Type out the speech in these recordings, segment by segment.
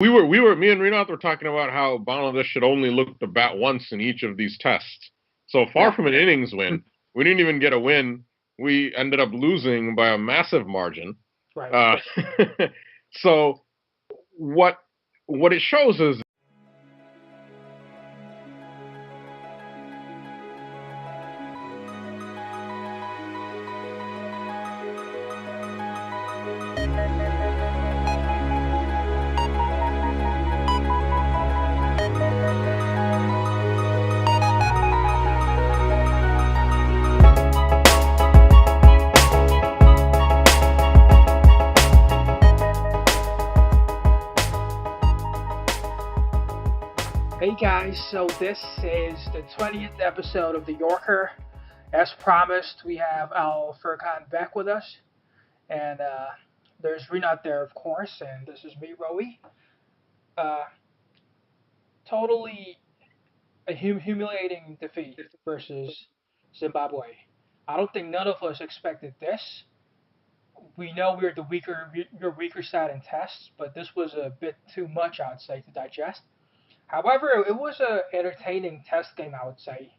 Me and Rinat were talking about how Bangladesh should only look to bat once in each of these tests. So far Yeah. from an innings win, we didn't even get a win. We ended up losing by a massive margin. Right. Uh, so what what it shows is Hey guys, so this is the 20th episode of the Yorker. As promised, we have our Furkan back with us, and there's Rinat there, of course, and this is me, Roey. Uh, totally a humiliating defeat versus Zimbabwe. I don't think none of us expected this. We know we're weaker side in tests, but this was a bit too much, I would say, to digest. However, it was a entertaining test game, I would say,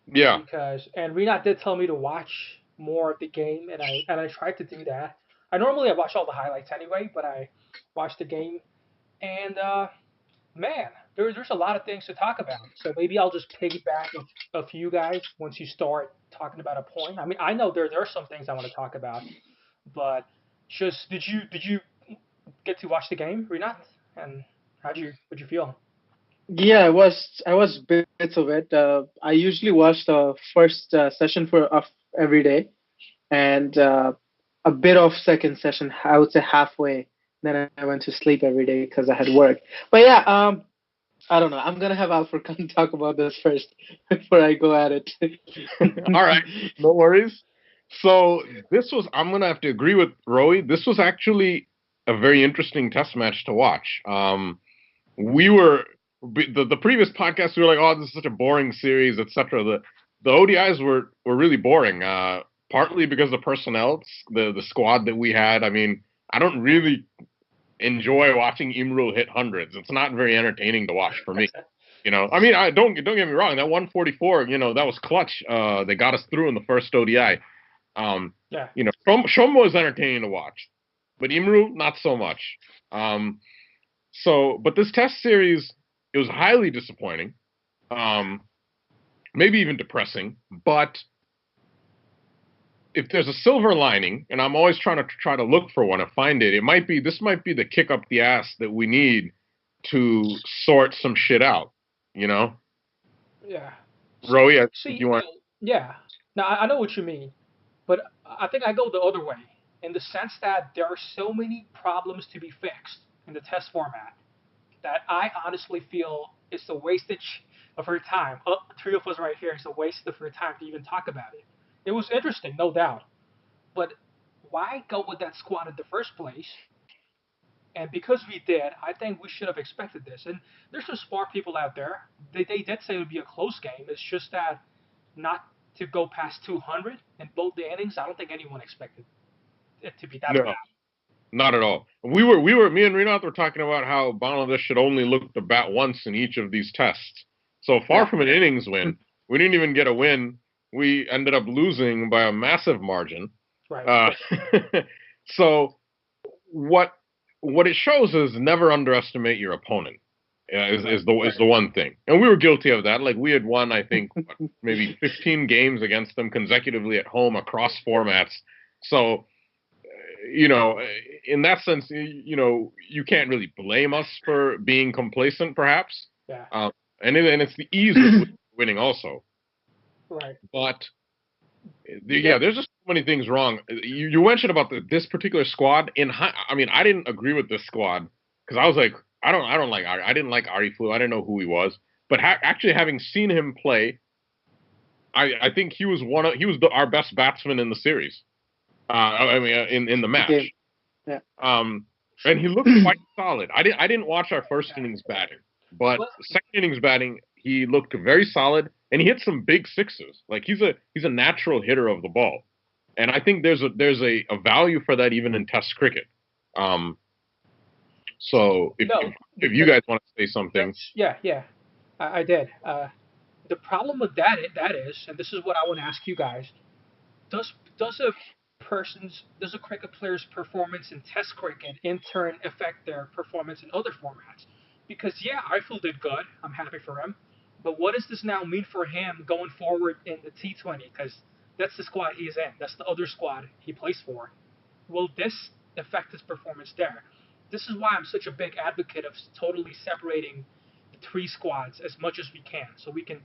yeah. because and Rena did tell me to watch more of the game, and I tried to do that. I watch all the highlights anyway, but I watched the game, and man, there's a lot of things to talk about. So maybe I'll just piggyback a few guys once you start talking about a point. I mean, I know there are some things I want to talk about, but just did you get to watch the game, Renat? And what'd you feel? Yeah, I was bits of it. I usually watch the first session of every day, and a bit of second session. I would say halfway. Then I went to sleep every day because I had work. But yeah, I don't know. I'm gonna have Alfred come talk about this first before I go at it. All right, no worries. So I'm gonna have to agree with Roey. This was actually a very interesting test match to watch. We were the previous podcast. We were like, oh, this is such a boring series, etc. The ODIs were really boring. Partly because of the personnel, the squad that we had. I mean, I don't really enjoy watching Imrul hit hundreds. It's not very entertaining to watch for me. I mean, I don't get me wrong. That 144, that was clutch. They got us through in the first ODI. Yeah. Shom was entertaining to watch, but Imru not so much. But this test series, it was highly disappointing. Maybe even depressing. But if there's a silver lining, and I'm always trying to look for one and find it, this might be the kick up the ass that we need to sort some shit out. Yeah. Roey, I think See, you want. yeah. Now I know what you mean, but I think I go the other way in the sense that there are so many problems to be fixed in the test format that I honestly feel it's a wastage of her time. Three of us right here, it's a waste of her time to even talk about it. It was interesting, no doubt, but why go with that squad in the first place? And because we did, I think we should have expected this. And there's some smart people out there. They did say it would be a close game. It's just that not to go past 200 in both the innings, I don't think anyone expected it to be that bad. No, not at all. Me and Rinat were talking about how Bangladesh should only look to bat once in each of these tests. So far Yeah. from an innings win, we didn't even get a win. We ended up losing by a massive margin. Right. So what it shows is never underestimate your opponent. Is the one thing, and we were guilty of that. Like we had won, I think, maybe 15 games against them consecutively at home across formats. So in that sense, you can't really blame us for being complacent, perhaps. Yeah. And it's the ease of winning also. Right. But there's just so many things wrong. You mentioned about this particular squad. I mean, I didn't agree with this squad because I was like, I don't like Ari. I didn't like Ari Flew. I didn't know who he was. But actually having seen him play, I think he was our best batsman in the series. I mean, in the match. Okay. Yeah. And he looked quite solid. I didn't watch our first innings batting, but second innings batting, he looked very solid, and he hit some big sixes. Like he's a natural hitter of the ball, and I think there's a value for that even in Test cricket. So No, if you guys want to say something, yeah, I did. The problem with that is, and this is what I want to ask you guys: does does a does a cricket player's performance in Test cricket in turn affect their performance in other formats? Because yeah, Eiffel did good. I'm happy for him. But what does this now mean for him going forward in the T20? Because that's the squad he's in. That's the other squad he plays for. Will this affect his performance there? This is why I'm such a big advocate of totally separating the three squads as much as we can, so we can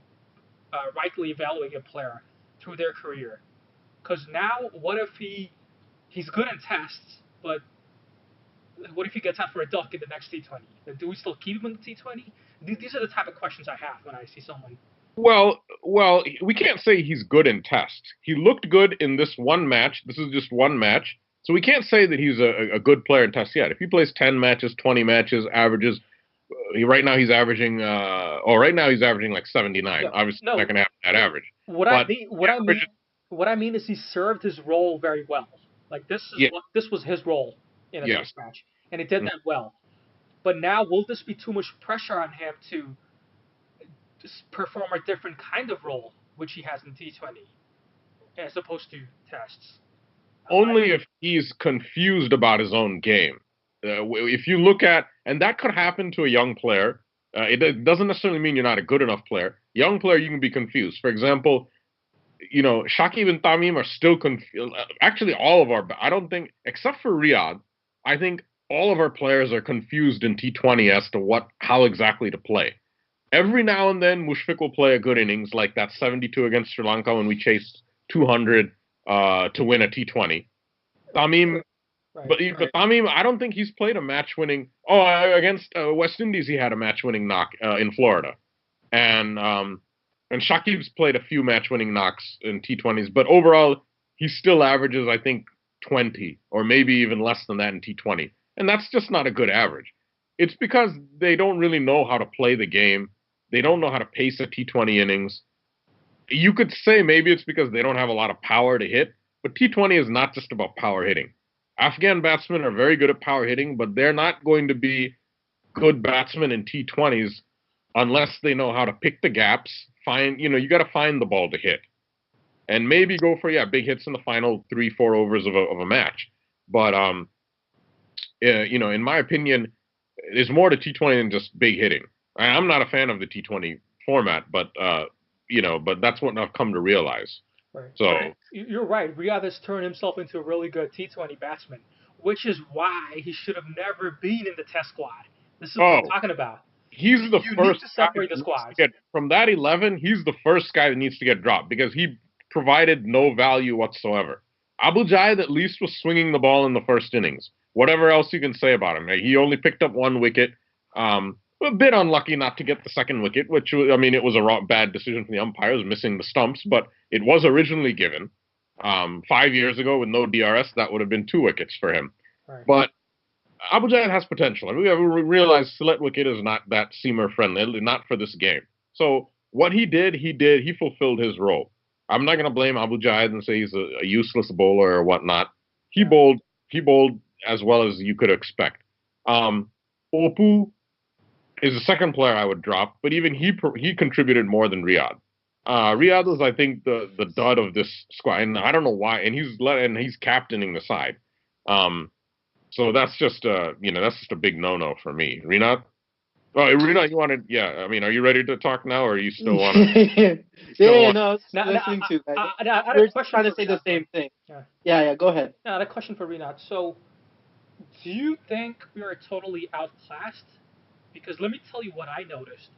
rightly evaluate a player through their career. Because now, what if he's good in tests, but what if he gets out for a duck in the next T20? Do we still keep him in the T20? These are the type of questions I have when I see someone. well, we can't say he's good in tests. He looked good in this one match. This is just one match. So we can't say that he's a good player in tests yet. If he plays 10 matches, 20 matches, averages, right now he's averaging, right now he's averaging like 79. Yeah, Obviously, no. not going to have that average. What I But mean, what I mean, what I mean is he served his role very well. Like yeah, this was his role in a yes. test match, and he did that well. But now, will this be too much pressure on him to just perform a different kind of role, which he has in T20, as opposed to tests? Only if he's confused about his own game. If you look at, and that could happen to a young player. It doesn't necessarily mean you're not a good enough player. Young player, you can be confused. For example, Shakib and Tamim are still confused. Actually, all of our, I don't think, except for Riyadh, I think all of our players are confused in T20 as to how exactly to play. Every now and then, Mushfiq will play a good innings, like that 72 against Sri Lanka when we chased 200 to win a T20. Tamim, Right. but Tamim, I don't think he's played a match-winning. Oh, against West Indies, he had a match-winning knock in Florida, and Shakib's played a few match-winning knocks in T20s, but overall, he still averages, I think, 20 or maybe even less than that in T20, and that's just not a good average. It's because they don't really know how to play the game. They don't know how to pace a T20 innings. You could say maybe it's because they don't have a lot of power to hit, but T20 is not just about power hitting. Afghan batsmen are very good at power hitting, but they're not going to be good batsmen in T20s unless they know how to pick the gaps, you got to find the ball to hit. And maybe go for, big hits in the final 3-4 overs of a match. But, in my opinion, there's more to T20 than just big hitting. I'm not a fan of the T20 format, but that's what I've come to realize. Right. So you're right. Riyadh has turned himself into a really good T20 batsman, which is why he should have never been in the Test squad. This is what I'm talking about. He's the You need first to guy separate the that squads. from that 11. He's the first guy that needs to get dropped because he provided no value whatsoever. Abu Jaid at least was swinging the ball in the first innings. Whatever else you can say about him, he only picked up one wicket. A bit unlucky not to get the second wicket, which, I mean, it was a bad decision from the umpires, missing the stumps, but it was originally given. 5 years ago with no DRS, that would have been 2 wickets for him. Right. But Abu Jaid has potential. I mean, we realize Silet wicket is not that seamer friendly, not for this game. So what he did, he fulfilled his role. I'm not going to blame Abu Jaid and say he's a useless bowler or whatnot. He bowled as well as you could expect. Opu is the second player I would drop, but even he contributed more than Riyadh. Riyadh is, I think, the dud of this squad, and I don't know why. And he's captaining the side. So that's just a big no-no for me. Rinat? Oh, Rinat, you wanted? Yeah. I mean, are you ready to talk now, or you still want to? No, listening to that. We're trying to say the same thing. Yeah. Go ahead. Now, I had a question for Rinat. So, do you think we are totally outclassed? Because let me tell you what I noticed.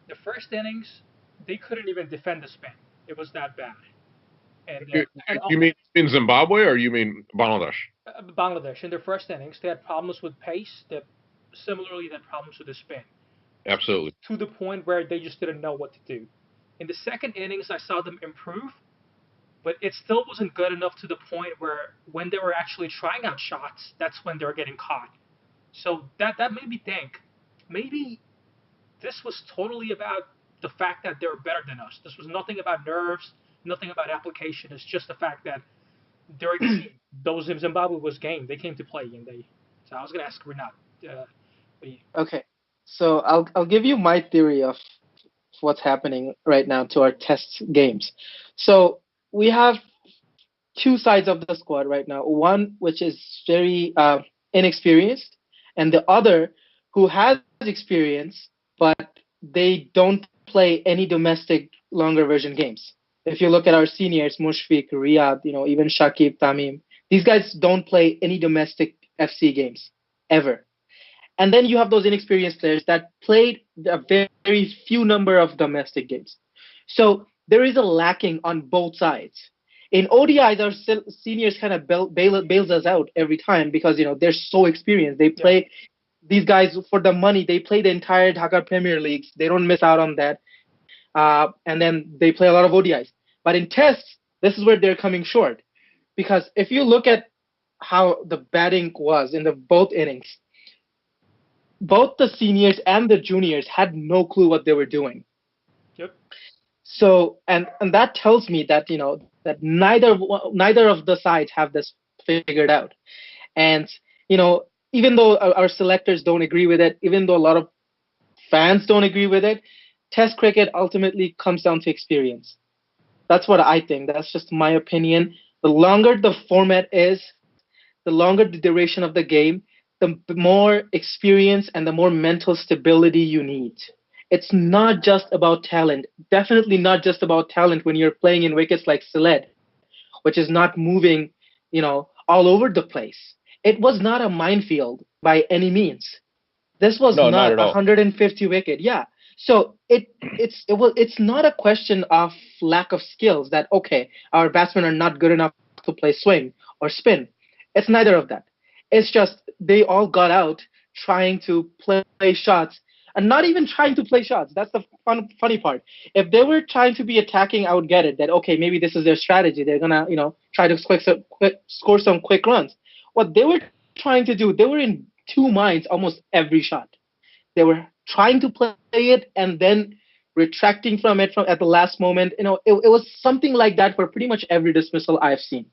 The first innings, they couldn't even defend the spin. It was that bad. And you mean in Zimbabwe or you mean Bangladesh? Bangladesh, in their first innings, they had problems with pace. Similarly, they had problems with the spin. Absolutely. To the point where they just didn't know what to do. In the second innings, I saw them improve, but it still wasn't good enough to the point where when they were actually trying out shots, that's when they were getting caught. So that made me think, maybe this was totally about the fact that they were better than us. This was nothing about nerves, nothing about application. It's just the fact that during those Zimbabwe was game, they came to play, and they. So I was gonna ask Rinat, Okay, so I'll give you my theory of what's happening right now to our test games. So we have two sides of the squad right now. One which is very inexperienced, and the other who has experience, but they don't play any domestic longer version games. If you look at our seniors, Mushfiq, Riyad, even Shakib, Tamim, these guys don't play any domestic FC games ever. And then you have those inexperienced players that played a very few number of domestic games. So there is a lacking on both sides. In ODIs, our seniors kind of bails us out every time because they're so experienced. They play these guys for the money. They play the entire Dhaka Premier Leagues. They don't miss out on that, and then they play a lot of ODIs. But in tests, this is where they're coming short because if you look at how the batting was in the both innings, both the seniors and the juniors had no clue what they were doing. Yep. So and that tells me that that neither of the sides have this figured out. And even though our selectors don't agree with it, even though a lot of fans don't agree with it, Test cricket ultimately comes down to experience. That's what I think. That's just my opinion. The longer the format is, the longer the duration of the game, the more experience and the more mental stability you need. It's not just about talent. Definitely not just about talent when you're playing in wickets like Sylhet, which is not moving, all over the place. It was not a minefield by any means. This was No, not not at a all. 150 wicket. Yeah. So it's not a question of lack of skills that okay, our batsmen are not good enough to play swing or spin. It's neither of that. It's just they all got out trying to play shots and not even trying to play shots. That's the funny part. If they were trying to be attacking, I would get it that okay, maybe this is their strategy. They're gonna try to score some quick runs. What they were trying to do, they were in two minds almost every shot. They were trying to play it and then retracting from it at the last moment. It was something like that for pretty much every dismissal I've seen,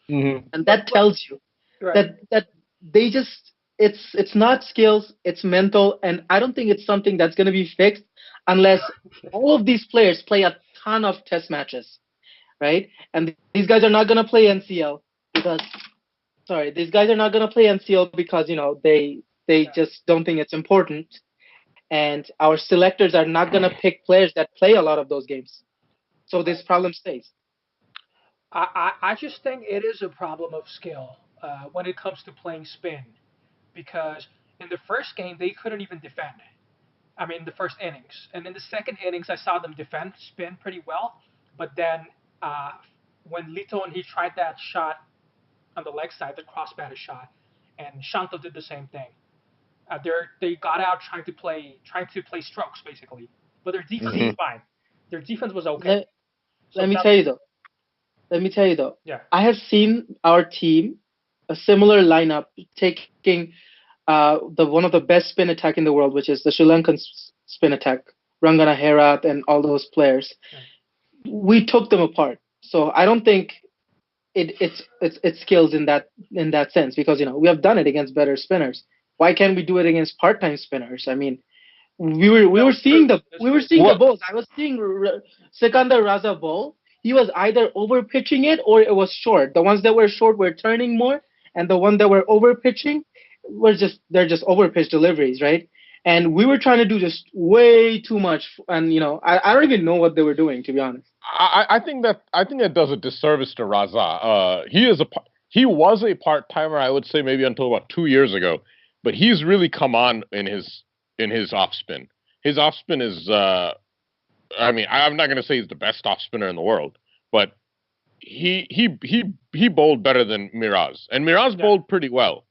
Mm-hmm. and that tells you Right. that they just it's not skills, it's mental, and I don't think it's something that's going to be fixed unless all of these players play a ton of test matches, right? And these guys are not going to play NCL because sorry, these guys are not going to play NCL because they just don't think it's important, and our selectors are not going to pick players that play a lot of those games. So this problem stays. I just think it is a problem of skill when it comes to playing spin, because in the first game they couldn't even defend. I mean, the first innings, and in the second innings I saw them defend spin pretty well, but then uh, when Lito and he tried that shot on the leg side, the cross batted shot, and Shanto did the same thing. They got out trying to play strokes basically, but their defense was Mm-hmm. fine. Their defense was okay. Let, So let me now, tell you though. Let me tell you though. yeah, I have seen our team a similar lineup taking the one of the best spin attack in the world, which is the Sri Lankan spin attack, Rangana Herat and all those players. right. We took them apart. So I don't think it's skills in that sense because we have done it against better spinners. Why can't we do it against part-time spinners? I mean, we No, were it's true. seeing the It's we were true. seeing the What? balls. I was seeing Sikandar Raza ball. He was either over pitching it or it was short. The ones that were short were turning more, and the one that were over pitching they're just over pitch deliveries, right? And we were trying to do just way too much, and I don't even know what they were doing to be honest. I think that does a disservice to Raza. He was a part timer, I would say, maybe until about 2 years ago, but he's really come on in his off spin. His off spin is, I mean, I'm not going to say he's the best off spinner in the world, but he bowled better than Miraz, and Miraz Yeah, bowled pretty well.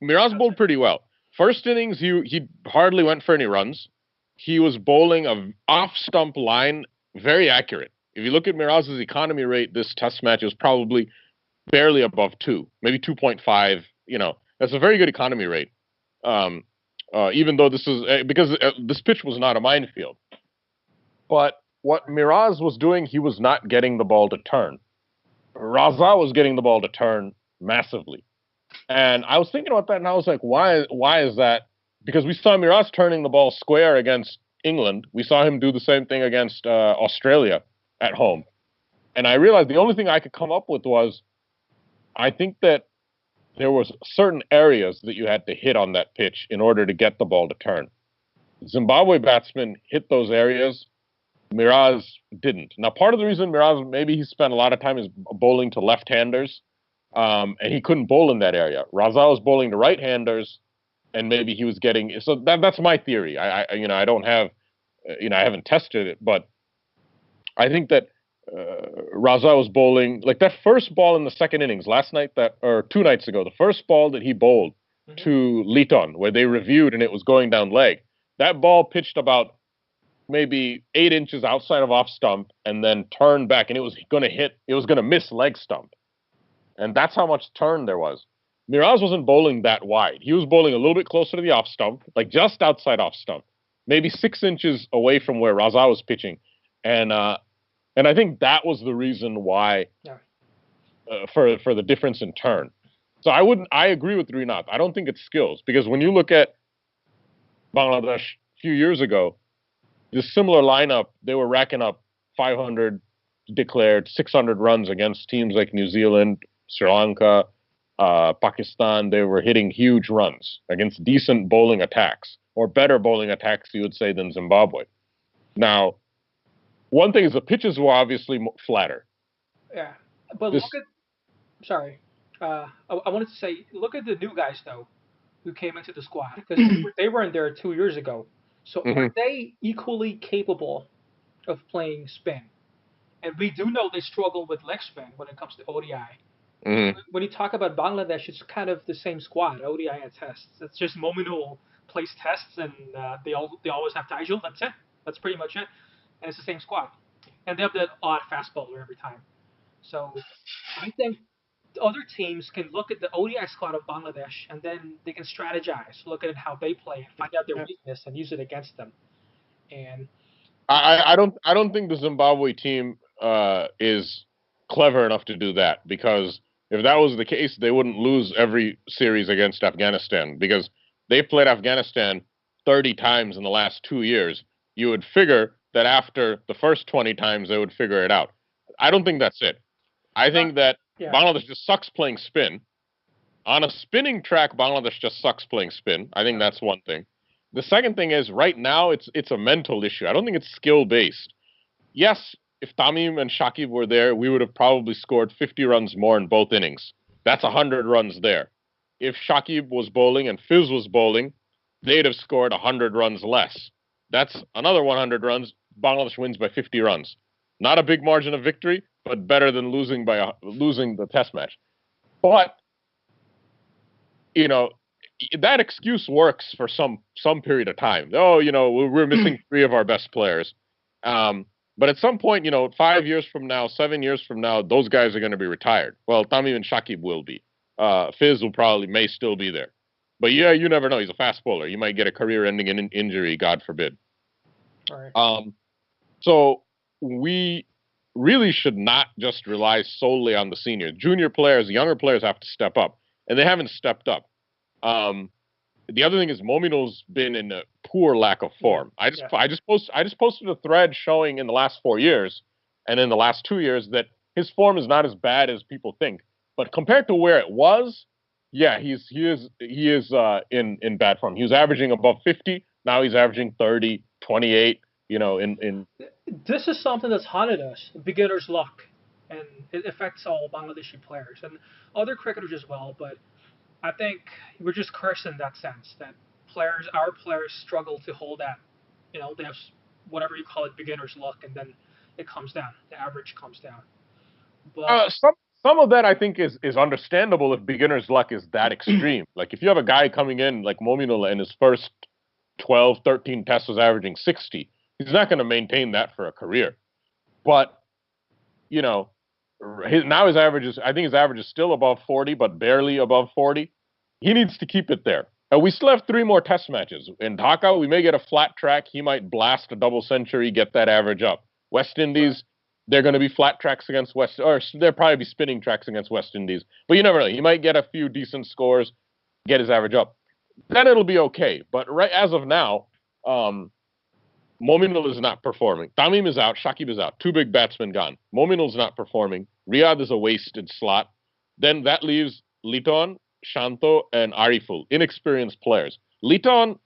Miraz that's bowled it. pretty well. First innings, he hardly went for any runs. He was bowling a off stump line, very accurate. If you look at Miraz's economy rate, this test match was probably barely above 2, maybe 2.5. That's a very good economy rate. Um, even though this is because this pitch was not a minefield. But what Miraz was doing, he was not getting the ball to turn. Raza was getting the ball to turn massively. And I was thinking about that, and I was like, why is that? because we saw Miraz turning the ball square against England. We saw him do the same thing against Australia at home. And I realized the only thing I could come up with was, I think that there was certain areas that you had to hit on that pitch in order to get the ball to turn. Zimbabwe batsmen hit those areas. Miraz didn't. Now, part of the reason Miraz, maybe he spent a lot of time is bowling to left-handers, and he couldn't bowl in that area. Raza was bowling to right-handers, and maybe he was getting. So that's my theory. I don't have, I haven't tested it, but I think that Raza was bowling like that first ball in the second innings last night, or 2 nights ago. The first ball that he bowled to Liton, where they reviewed and it was going down leg. That ball pitched about maybe 8 inches outside of off stump and then turned back, and it was going to miss leg stump. And that's how much turn there was. Miraz wasn't bowling that wide. He was bowling a little bit closer to the off stump, like just outside off stump, maybe 6 inches away from where Raza was pitching. And I think that was the reason why, for the difference in turn. So I agree with Rinat. I don't think it's skills, because when you look at Bangladesh a few years ago, this similar lineup, they were racking up 500 declared, 600 runs against teams like New Zealand, Sri Lanka, Pakistan. They were hitting huge runs against decent bowling attacks, or better bowling attacks, you would say, than Zimbabwe. Now, one thing is the pitches were obviously flatter. Yeah, but look at. Sorry, I wanted to say, look at the new guys though, who came into the squad, because they weren't there 2 years ago. So are they equally capable of playing spin? And we do know they struggle with leg spin when it comes to ODI. When you talk about Bangladesh, it's kind of the same squad, ODI and tests. It's just Mominul plays tests, and they always have Taijul. That's it. That's pretty much it. And it's the same squad. And they have that odd fast bowler every time. So I think other teams can look at the ODI squad of Bangladesh, and then they can strategize, look at how they play, find out their weakness, and use it against them. And I don't think the Zimbabwe team is clever enough to do that, because if that was the case, they wouldn't lose every series against Afghanistan, because they've played Afghanistan 30 times in the last 2 years. You would figure that after the first 20 times, they would figure it out. I don't think that's it. I think that Bangladesh just sucks playing spin. On a spinning track, Bangladesh just sucks playing spin. I think that's one thing. The second thing is, right now, it's a mental issue. I don't think it's skill-based. Yes, if Tamim and Shakib were there, we would have probably scored 50 runs more in both innings. That's 100 runs there. If Shakib was bowling and Fiz was bowling, they'd have scored 100 runs less. That's another 100 runs. Bangladesh wins by 50 runs. Not a big margin of victory, but better than losing the test match. But, that excuse works for some period of time. Oh, we're missing 3 of our best players. But at some point, 5 years from now, 7 years from now, those guys are going to be retired. Well, Tamim and Shakib will be. Fiz may still be there. But yeah, you never know. He's a fast bowler. You might get a career-ending injury, God forbid. All right. So we really should not just rely solely on the seniors. Junior players, younger players have to step up, and they haven't stepped up. The other thing is Mominul's been in a poor lack of form. I just posted a thread showing in the last 4 years and in the last 2 years that his form is not as bad as people think. But compared to where it was, yeah, he is in bad form. He was averaging above 50. Now he's averaging 30, 28. This is something that's haunted us, beginner's luck, and it affects all Bangladeshi players and other cricketers as well. But I think we're just cursed in that sense that our players struggle to hold that. They have whatever you call it, beginner's luck, and then it comes down. The average comes down. But some of that I think is understandable if beginner's luck is that extreme. Like if you have a guy coming in like Mominul in his first 12, 13 tests was averaging 60, he's not going to maintain that for a career. But now his average is still above 40, but barely above 40. He needs to keep it there. And we still have 3 more test matches. In Dhaka, we may get a flat track. He might blast a double century, get that average up. West Indies, they're going to be flat tracks against or they'll probably be spinning tracks against West Indies. But you never know. He might get a few decent scores, get his average up. then it'll be okay. But right as of now, Mominul is not performing. Tamim is out. Shakib is out. Two big batsmen gone. Mominul's not performing. Riyadh is a wasted slot. Then that leaves Liton, Shanto, and Ariful, inexperienced players. Liton,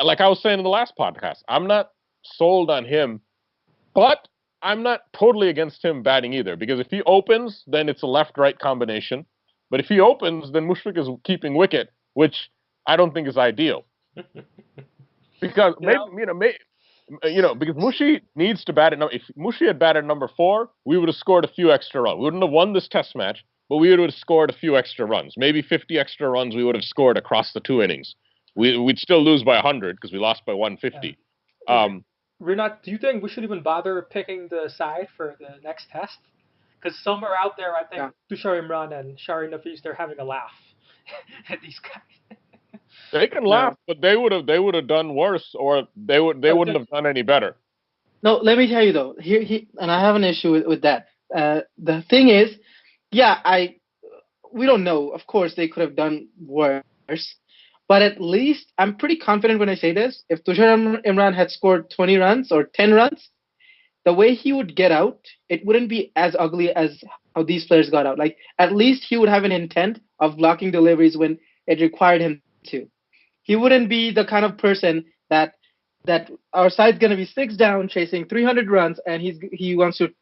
like I was saying in the last podcast, I'm not sold on him, but I'm not totally against him batting either, because if he opens, then it's a left-right combination. But if he opens, then Mushfiq is keeping wicket, which I don't think is ideal. Because because Mushi needs to bat at if Mushi had batted number 4, we would have scored a few extra runs. We wouldn't have won this test match, but we would have scored a few extra runs. Maybe 50 extra runs we would have scored across the 2 innings. We'd still lose by 100 because we lost by 150. Yeah. Rinat, do you think we should even bother picking the side for the next test? Because somewhere out there, I think Tushar Imran and Shari Nafis, they're having a laugh at these guys. They can laugh, but they would have done worse, or they wouldn't have done any better. No, let me tell you though. And I have an issue with that. The thing is, we don't know. Of course, they could have done worse, but at least I'm pretty confident when I say this. If Tushar Imran had scored 20 runs or 10 runs, the way he would get out, it wouldn't be as ugly as how these players got out. Like, at least he would have an intent of blocking deliveries when it required him to. He wouldn't be the kind of person that our side's going to be 6 down chasing 300 runs and he wants to,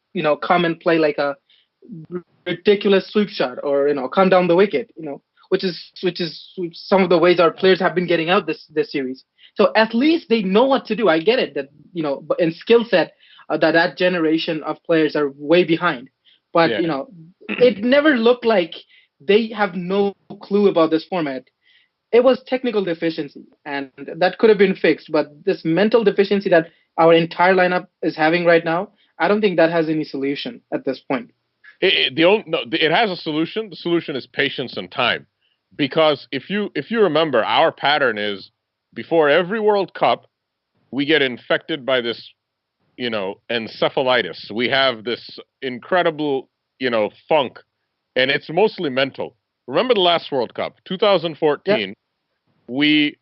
come and play like a ridiculous sweep shot or, come down the wicket, which is some of the ways our players have been getting out this series. So at least they know what to do. I get it that, in skill set, that generation of players are way behind. But, it never looked like they have no clue about this format. It was technical deficiency, and that could have been fixed. But this mental deficiency that our entire lineup is having right now, I don't think that has any solution at this point. It has a solution. The solution is patience and time. Because if you remember, our pattern is before every World Cup, we get infected by this, encephalitis. We have this incredible, funk, and it's mostly mental. Remember the last World Cup, 2014, yep. We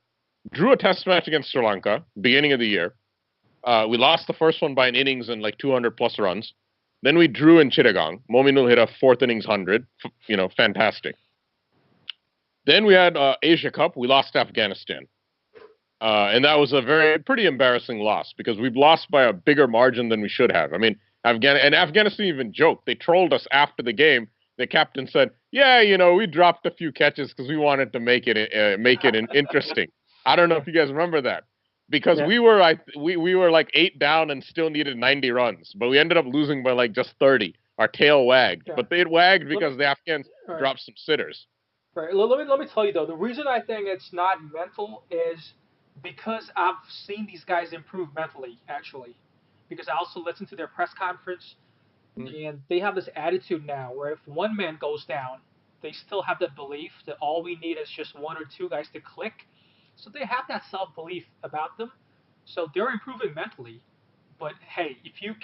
drew a test match against Sri Lanka, beginning of the year. We lost the first one by an innings and like 200-plus runs. Then we drew in Chittagong. Mominul hit a 4th innings 100, fantastic. Then we had Asia Cup. We lost to Afghanistan. And that was a pretty embarrassing loss because we've lost by a bigger margin than we should have. I mean, Afghanistan even joked. They trolled us after the game. The captain said, "Yeah, we dropped a few catches because we wanted to make it interesting." I don't know if you guys remember that because we were like 8 down and still needed 90 runs, but we ended up losing by like just 30. Our tail wagged, but it wagged because the Afghans dropped some sitters. Right. Let me tell you though, the reason I think it's not mental is because I've seen these guys improve mentally, actually. Because I also listened to their press conference. And they have this attitude now where if one man goes down, they still have that belief that all we need is just 1 or 2 guys to click. So they have that self-belief about them. So they're improving mentally. But hey, if you're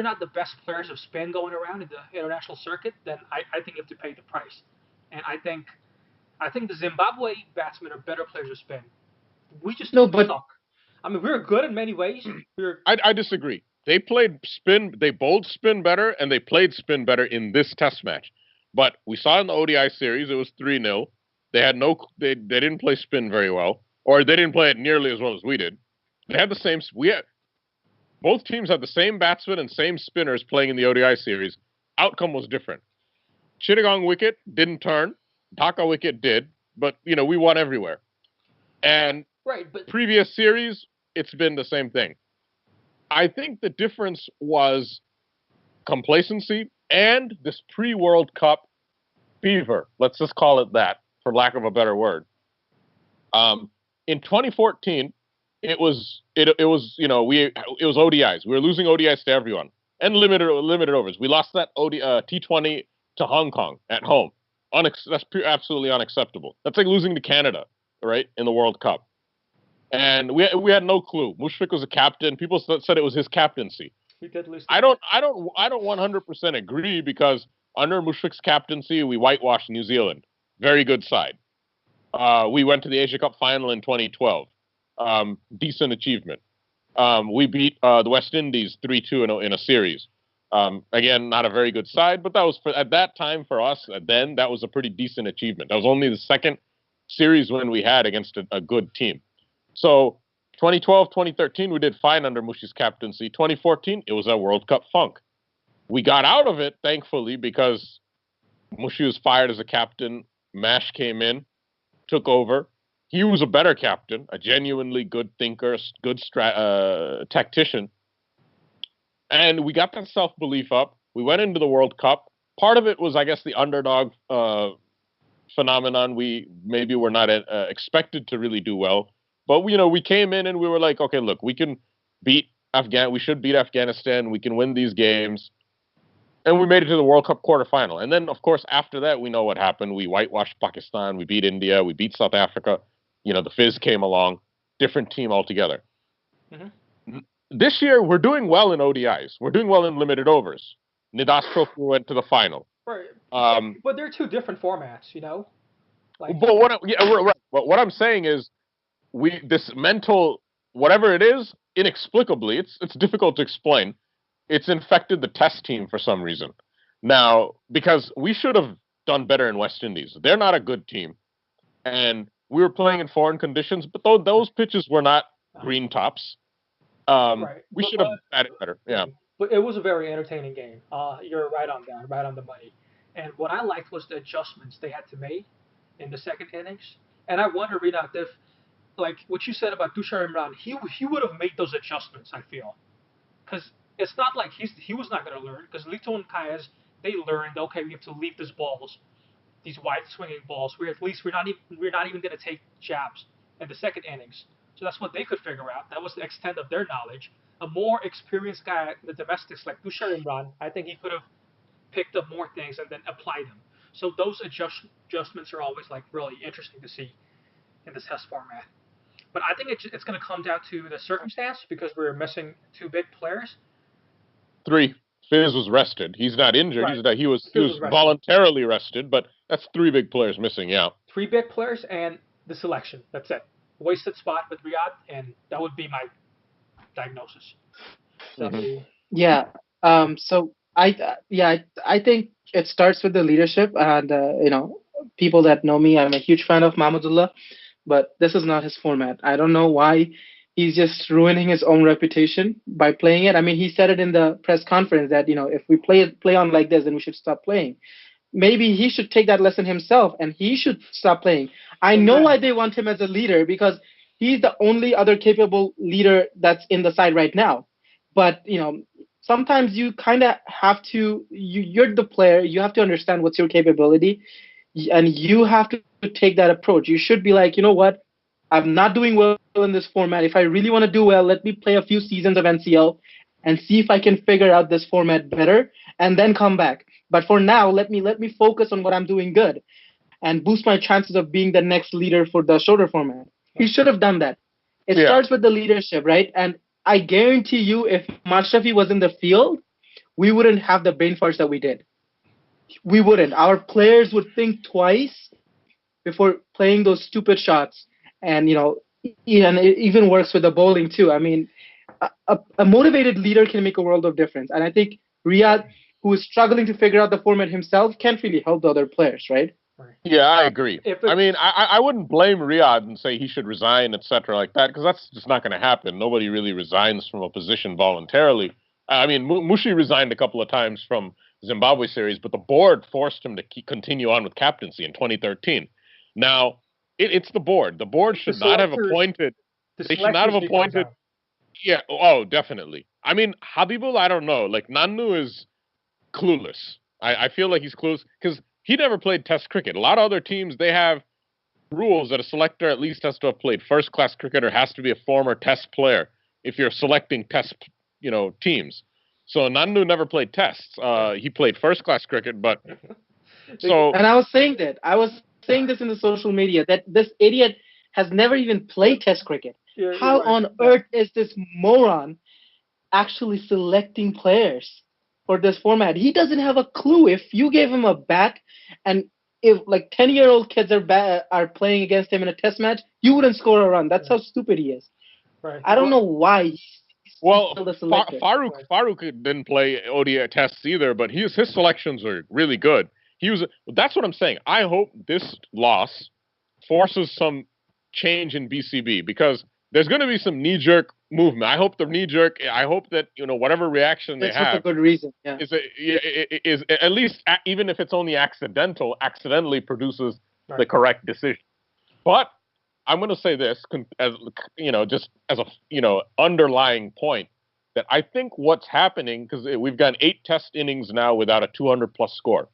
not the best players of spin going around in the international circuit, then I think you have to pay the price. And I think the Zimbabwe batsmen are better players of spin. We just suck. I mean, we're good in many ways. I disagree. They played spin, they bowled spin better, and they played spin better in this test match. But we saw in the ODI series, it was 3-0. They didn't play spin very well, or they didn't play it nearly as well as we did. They had both teams had the same batsmen and same spinners playing in the ODI series. Outcome was different. Chittagong wicket didn't turn. Dhaka wicket did, but we won everywhere. And previous series, it's been the same thing. I think the difference was complacency and this pre-World Cup fever. Let's just call it that, for lack of a better word. In 2014, it was ODIs. We were losing ODIs to everyone and limited overs. We lost that T20 to Hong Kong at home. That's absolutely unacceptable. That's like losing to Canada, right, in the World Cup. And we had no clue. Mushfiq was a captain. People said it was his captaincy. We did lose. I don't 100% agree because under Mushfiq's captaincy, we whitewashed New Zealand. Very good side. We went to the Asia Cup final in 2012. Decent achievement. We beat the West Indies 3-2 in a series. Again, not a very good side, but that was at that time for us. Then that was a pretty decent achievement. That was only the second series win we had against a good team. So 2012, 2013, we did fine under Mushi's captaincy. 2014, it was a World Cup funk. We got out of it, thankfully, because Mushi was fired as a captain. Mash came in, took over. He was a better captain, a genuinely good thinker, good tactician. And we got that self-belief up. We went into the World Cup. Part of it was, I guess, the underdog phenomenon. We maybe were not expected to really do well. But, we came in and we were like, okay, look, we can beat we should beat Afghanistan. We can win these games. And we made it to the World Cup quarterfinal. And then, of course, after that, we know what happened. We whitewashed Pakistan. We beat India. We beat South Africa. The Fizz came along. Different team altogether. Mm-hmm. This year, we're doing well in ODIs. We're doing well in limited overs. Nidas Trophy went to the final. Right. But they're two different formats, Like, but what I'm saying is, this mental, whatever it is, inexplicably, it's difficult to explain. It's infected the test team for some reason. Now, because we should have done better in West Indies. They're not a good team. And we were playing in foreign conditions, but those pitches were not green tops. right. We should have had it better. Yeah. But it was a very entertaining game. You're right on that, right on the money. And what I liked was the adjustments they had to make in the second innings. And I wonder, Rinat, if, like what you said about Tushar Imran, he would have made those adjustments, I feel. Because it's not like he was not going to learn. Because Lito and Kayas, they learned, okay, we have to leave these balls, these wide swinging balls. We're not even going to take jabs in the second innings. So that's what they could figure out. That was the extent of their knowledge. A more experienced guy, the domestics like Tushar Imran, I think he could have picked up more things and then applied them. So those adjustments are always like really interesting to see in this test format. But I think it's going to come down to the circumstance because we're missing two big players. 3. Fizz was rested. He's not injured. Right. He was voluntarily rested, but that's 3 big players missing, yeah. 3 big players and the selection. That's it. Wasted spot with Riyadh, and that would be my diagnosis. So, yeah. So I think it starts with the leadership, and people that know me, I'm a huge fan of Mahmudullah, but this is not his format. I don't know why he's just ruining his own reputation by playing it. I mean, he said it in the press conference that if we play on like this, then we should stop playing. Maybe he should take that lesson himself and he should stop playing. I know why they want him as a leader, because he's the only other capable leader that's in the side right now. But, sometimes you kind of have to, you're the player, you have to understand what's your capability, and you have to take that approach. You should be like, you know what, I'm not doing well in this format. If I really want to do well, let me play a few seasons of NCL and see if I can figure out this format better and then come back. But for now, let me focus on what I'm doing good and boost my chances of being the next leader for the shorter format. He should have done that. It starts with the leadership, right? And I guarantee you, if Mashrafi was in the field, we wouldn't have the brain farts that we did. We wouldn't. Our players would think twice before playing those stupid shots. And, it even works with the bowling too. I mean, a motivated leader can make a world of difference. And I think Riyadh, who is struggling to figure out the format himself, can't really help the other players, right? Yeah, I agree. I wouldn't blame Riyadh and say he should resign, etc. like that, because that's just not going to happen. Nobody really resigns from a position voluntarily. I mean, Mushi resigned a couple of times from Zimbabwe series, but the board forced him to continue on with captaincy in 2013. Now, it's the board. The board should not have appointed. They should not have appointed. Yeah. Oh, definitely. I mean, Habibul, I don't know. Like, Nanu is clueless. I feel like he's clueless because he never played Test cricket. A lot of other teams, they have rules that a selector at least has to have played first-class cricket or has to be a former Test player if you're selecting Test, teams. So Nanu never played Tests. He played first-class cricket, but so. And I was saying that. I was saying this in the social media that this idiot has never even played Test cricket. How on earth is this moron actually selecting players for this format? He doesn't have a clue. If you gave him a bat and if like 10-year-old kids are playing against him in a test match, you wouldn't score a run. That's how stupid he is. Right. I don't know why he's Well, still the selector. Farouk didn't play ODI tests either, but his selections are really good. That's what I'm saying. I hope this loss forces some change in BCB because there's going to be some knee-jerk movement. I hope that whatever reaction they That's have with a good reason. Yeah. is at least, even if it's only accidentally produces Right. the correct decision. But I'm going to say this as just as a underlying point that I think what's happening, because we've got 8 test innings now without a 200 plus score.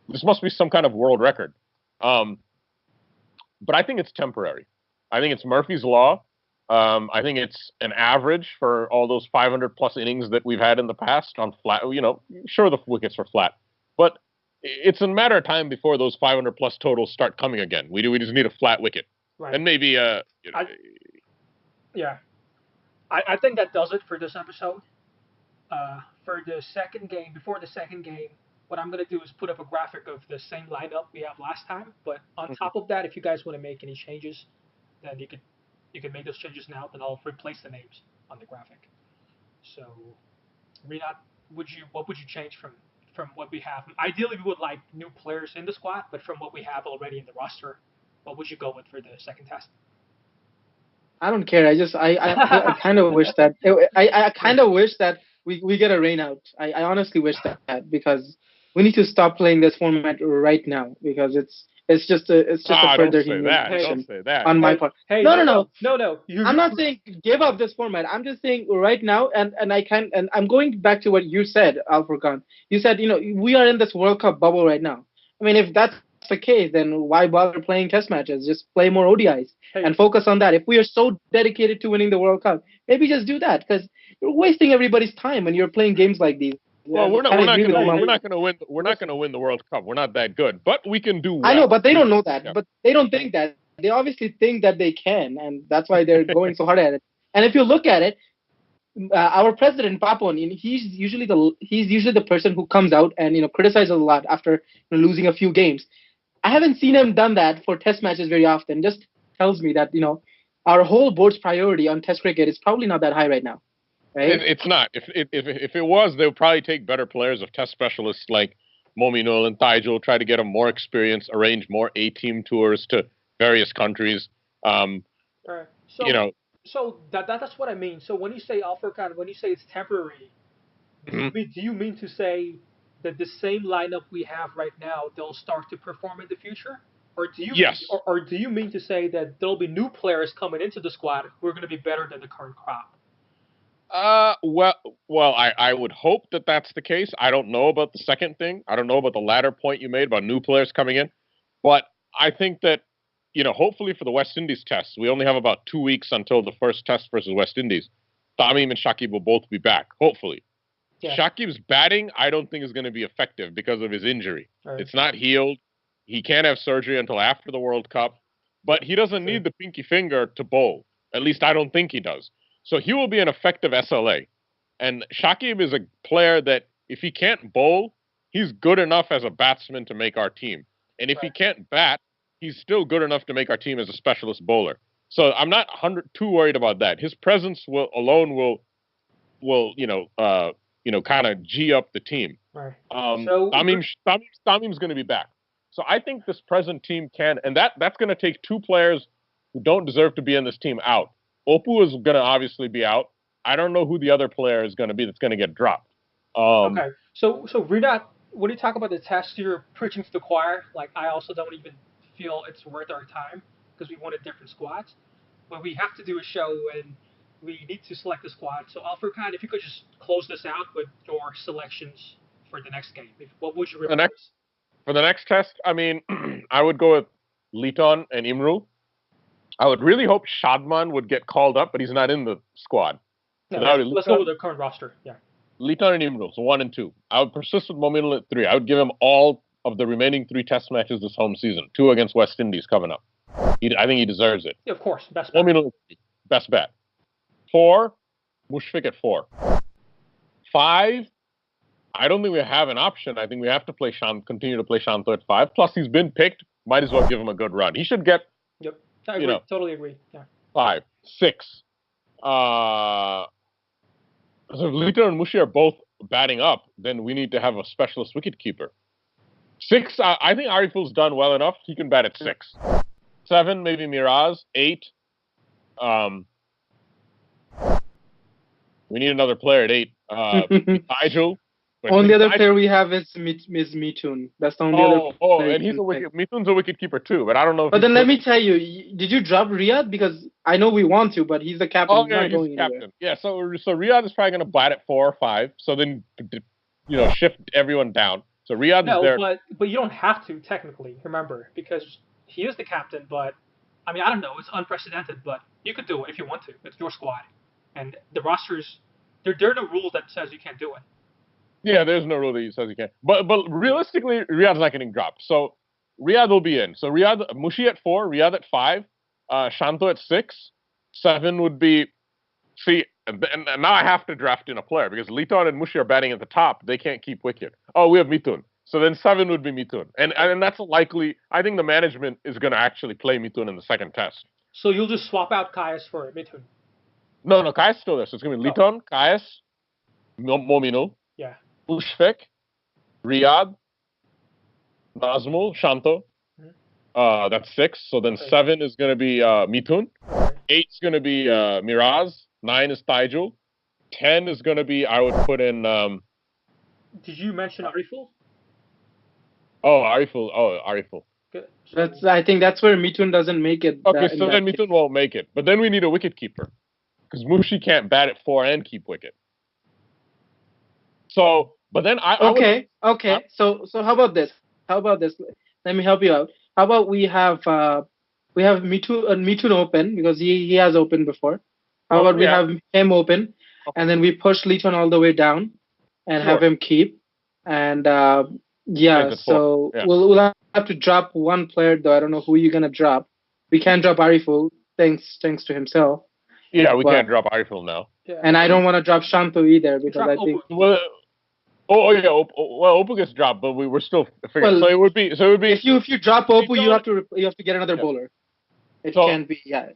This must be some kind of world record. But I think it's temporary. I think it's Murphy's Law. I think it's an average for all those 500 plus innings that we've had in the past on flat. Sure, the wickets are flat, but it's a matter of time before those 500 plus totals start coming again. We just need a flat wicket. Right. And maybe I think that does it for this episode. For the second game, before the second game, what I'm gonna do is put up a graphic of the same lineup we have last time. But on top of that, if you guys want to make any changes, then you could make those changes now. Then I'll replace the names on the graphic. So, Rinat, what would you change from what we have? Ideally, we would like new players in the squad, but from what we have already in the roster, what would you go with for the second test? I don't care. I kind of wish that I kind of wish that we get a rain out. I honestly wish that because we need to stop playing this format right now because it's just a further humiliation on my part. Hey, no. I'm not saying give up this format. I'm just saying right now, and I'm going back to what you said, Al Furqan. You said we are in this World Cup bubble right now. I mean, if that's the case, then why bother playing test matches? Just play more ODIs and focus on that. If we are so dedicated to winning the World Cup, maybe just do that because you're wasting everybody's time when you're playing games like these. Well, we're not going to win. We're not going to win the World Cup. We're not that good, but we can do well. I know, but they don't know that. Yeah. But they don't think that. They obviously think that they can, and that's why they're going so hard at it. And if you look at it, our president Papon, he's usually the person who comes out and criticizes a lot after losing a few games. I haven't seen him done that for test matches very often. Just tells me that our whole board's priority on test cricket is probably not that high right now. Right? It's not. If it was, they would probably take better players of test specialists like Mominul and Taijul, try to get them more experience, arrange more A-team tours to various countries. Right. So that's what I mean. So when you say Al Furqan, when you say it's temporary, do you mean to say that the same lineup we have right now, they'll start to perform in the future? Or do you or do you mean to say that there'll be new players coming into the squad who are going to be better than the current crop? Well, I would hope that that's the case. I don't know about the second thing. I don't know about the latter point you made about new players coming in. But I think that, hopefully for the West Indies tests, we only have about 2 weeks until the first test versus West Indies. Tamim and Shakib will both be back, hopefully. Yeah. Shakib's batting, I don't think is going to be effective because of his injury. Right. It's not healed. He can't have surgery until after the World Cup. But he doesn't need the pinky finger to bowl. At least I don't think he does. So he will be an effective SLA. And Shakib is a player that if he can't bowl, he's good enough as a batsman to make our team. And if he can't bat, he's still good enough to make our team as a specialist bowler. So I'm not too worried about that. His presence will kind of G up the team. Right. Tamim's going to be back. So I think this present team can, and that's going to take 2 players who don't deserve to be in this team out. Opu is going to obviously be out. I don't know who the other player is going to be that's going to get dropped. Okay. So Rinat, when you talk about the test, you're preaching to the choir. Like, I also don't even feel it's worth our time because we wanted different squads. But we have to do a show and we need to select a squad. So Al Furqan, if you could just close this out with your selections for the next game. What would you replace? For the next test, I mean, I would go with Liton and Imru. I would really hope Shadman would get called up, but he's not in the squad. So let's go with the current roster. Yeah. Liton and Imru, so 1 and 2. I would persist with Mominul at 3. I would give him all of the remaining 3 test matches this home season. 2 against West Indies coming up. I think he deserves it. Yeah, of course. Best bet. Mominul, best bet. 4, Mushfiq at 4. 5, I don't think we have an option. I think we have to continue to play Shanto at 5. Plus, he's been picked. Might as well give him a good run. He should get, Yep. I agree. Totally agree. Yeah. 5, 6. So if Lito and Mushi are both batting up, then we need to have a specialist wicketkeeper. 6, I think Ariful's done well enough. He can bat at 6. 7, maybe Miraz. 8. We need another player at 8. Taiju. Only other player we have is Mithun. That's the only other player. And Mithun's a wicketkeeper too, but I don't know if But then let me tell you, did you drop Riyadh? Because I know we want to, but he's the captain. Oh, yeah, he's the captain. Yeah, so Riyadh is probably going to bat at 4 or 5. So then, shift everyone down. So Riyadh is there. But you don't have to, technically, remember, because he is the captain, but, I mean, I don't know, it's unprecedented, but you could do it if you want to. It's your squad. And the rosters, there are no rules that says you can't do it. Yeah, there's no rule that says you can't. But realistically, Riyadh's not getting dropped. So Riyadh will be in. So Mushi at 4, Riyadh at 5, Shanto at 6, 7 would be. See, and now I have to draft in a player because Liton and Mushi are batting at the top. They can't keep wicket. Oh, we have Mithun. So then 7 would be Mithun. And that's likely. I think the management is going to actually play Mithun in the second test. So you'll just swap out Kayas for Mithun? No, Kayas is still there. So it's going to be Liton, Kayas, Momino. Yeah. Mushfiq, Riyadh, Nazmul, Shanto. That's 6. So then 7 is going to be Mithun. 8 is going to be Miraz. 9 is Taiju. 10 is going to be, I would put in... Did you mention Ariful? Oh, Ariful. Good. I think that's where Mithun doesn't make it. Okay, so then Mithun won't make it. But then we need a wicketkeeper. Because Mushi can't bat at 4 and keep wicket. So... But then Okay. So how about this? Let me help you out. How about we have Mithun open because he has opened before. How about we have him open, and then we push Liton all the way down, and have him keep. And we'll have to drop one player though. I don't know who you're gonna drop. We can't drop Ariful thanks to himself. Yeah, we can't drop Ariful now. Yeah. And I don't want to drop Shanto either because I think. Opu gets dropped, but we were still figuring. So it would be. If you drop Opu, you have to get another bowler. It can't be. Yeah.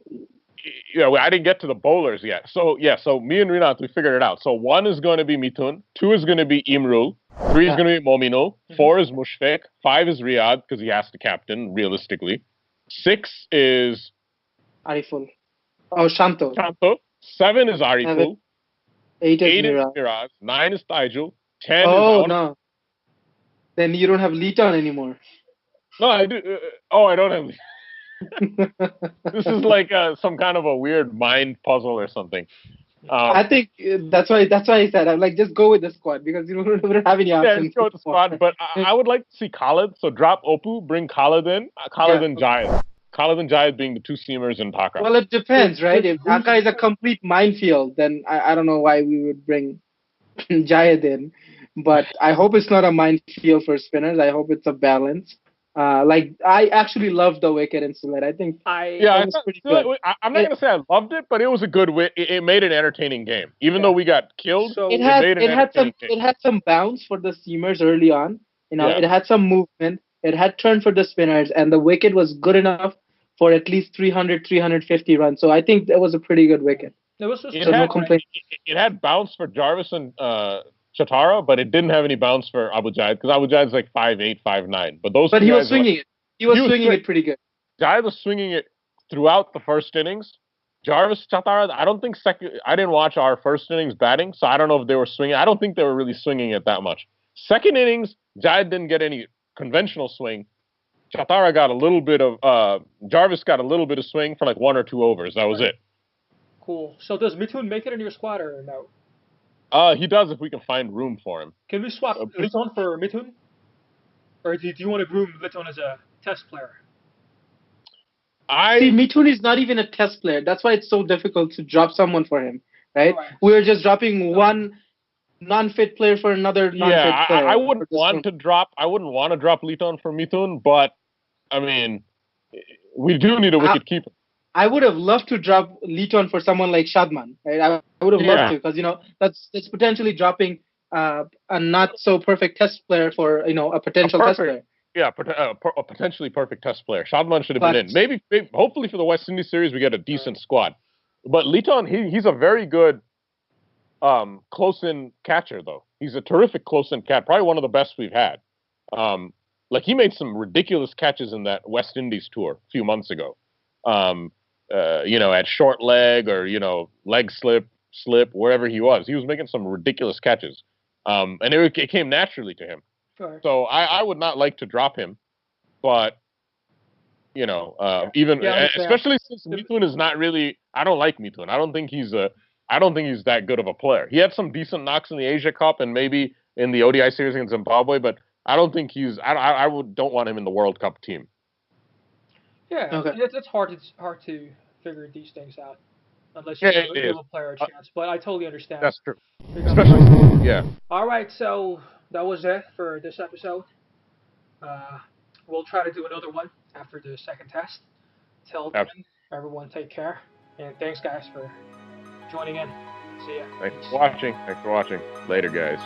Yeah, I didn't get to the bowlers yet. So me and Rinat, we figured it out. So 1 is going to be Mithun, 2 is going to be Imrul, 3 is going to be Momino, 4 is Mushfiq, 5 is Riyadh because he has to captain realistically. 6 is Ariful. Oh, Shanto. 7 is Ariful. 8 is Miraz. 9 is Taiju. 10 no. Then you don't have Liton anymore. No, I do. I don't have. This is like some kind of a weird mind puzzle or something. I think that's why I said I'm like just go with the squad because you don't have any options. Yeah, go with the squad. But I would like to see Khalid. So drop Opu, bring Khalid in. And Jayed. Khalid and Jayed being the 2 seamers in Dhaka. Well, it depends, right? If Dhaka is a complete minefield, then I don't know why we would bring Jayed in. But I hope it's not a minefield for spinners. I hope it's a balance. I actually loved the wicket in Sylhet. I think it was pretty good. I'm not gonna say I loved it, but it was a good win. It made an entertaining game, even though we got killed. So it had some bounce for the seamers early on. It had some movement. It had turn for the spinners, and the wicket was good enough for at least 300, 350 runs. So I think that was a pretty good wicket. It had bounce for Jarvis and Chatara, but it didn't have any bounce for Abu Jaid because Abu Jaid's like 5'8", 5'9". But he was swinging it. He was swinging it pretty good. Jaid was swinging it throughout the first innings. Jarvis, Chatara, I didn't watch our first innings batting, so I don't know if they were swinging. I don't think they were really swinging it that much. Second innings, Jaid didn't get any conventional swing. Chatara got a little bit of Jarvis got a little bit of swing for like 1 or 2 overs. That was it. Cool. So does Mithun make it in your squad or no? He does if we can find room for him. Can we swap Liton for Mithun? Or do you want to groom Liton as a test player? See, Mithun is not even a test player. That's why it's so difficult to drop someone for him, right? We're just dropping one non-fit player for another non-fit player. I wouldn't want to drop Liton for Mithun, but I mean, we do need a wicket keeper. I would have loved to drop Liton for someone like Shadman, right? I would have loved to because that's potentially dropping a not so perfect test player for a potential test player. Yeah, a potentially perfect test player. Shadman should have been in. Maybe, hopefully for the West Indies series, we get a decent squad. But Liton, he's a very good close-in catcher, though. He's a terrific close-in cat, probably one of the best we've had. Like, he made some ridiculous catches in that West Indies tour a few months ago. At short leg or, leg slip, wherever he was making some ridiculous catches. And it came naturally to him. Sure. So I would not like to drop him, but especially since Mithun is not really. I don't like Mithun. I don't think he's that good of a player. He had some decent knocks in the Asia Cup and maybe in the ODI series against Zimbabwe, but I don't think he's. Don't want him in the World Cup team. Yeah, okay. It's hard to figure these things out unless you give a player a chance. But I totally understand. That's true. Especially, yeah. All right, so that was it for this episode. We'll try to do another one after the second test. Till then, everyone take care. And thanks, guys, for joining in. See ya. Thanks for watching. Later, guys.